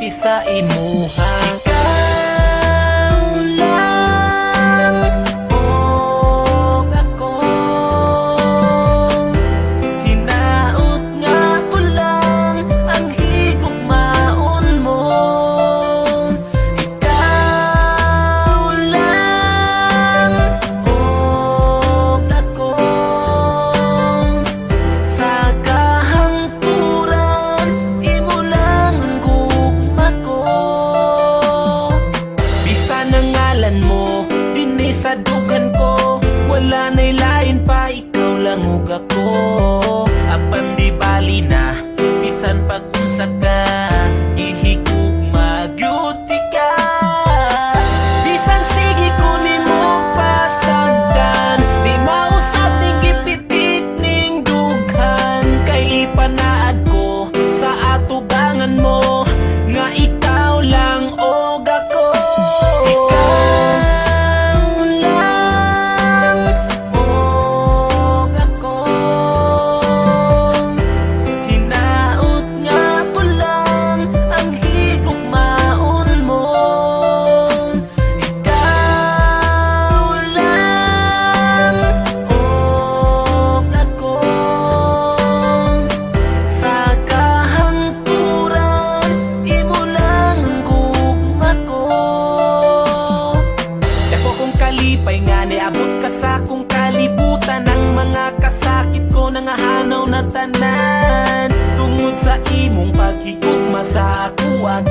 pagsulti sa imuha. Ikaw lang og ako, hinaot nga ko lang ang higugmaon mo. Ikaw lang og ako, sa kahangturan imo lang ang gugma ko. Bisan ang ngalan mo dinhi sa dugan ko, wala na'y lain pa, ikaw lang ug ako. Apan di bali na bisan pag-unsa ka, ihigugma gyud ka. Bisan sige ko nimo pasagdan, di mausab ning gipitik ning dughan. Kay ipanaad ko sa atubangan mo nga ikaw lang og ako. Ikaw lang og ako, hinaot nga ko lang ang higugmaon mo. Ikaw lang og ako, sa kahangturan imo lang ang gugma ko. Dako kong kalipay nga niabot ka sa akong kalibutan, ang mga kasakit ko nangahanaw na tanan tungod sa imong paghigugma sa ako ang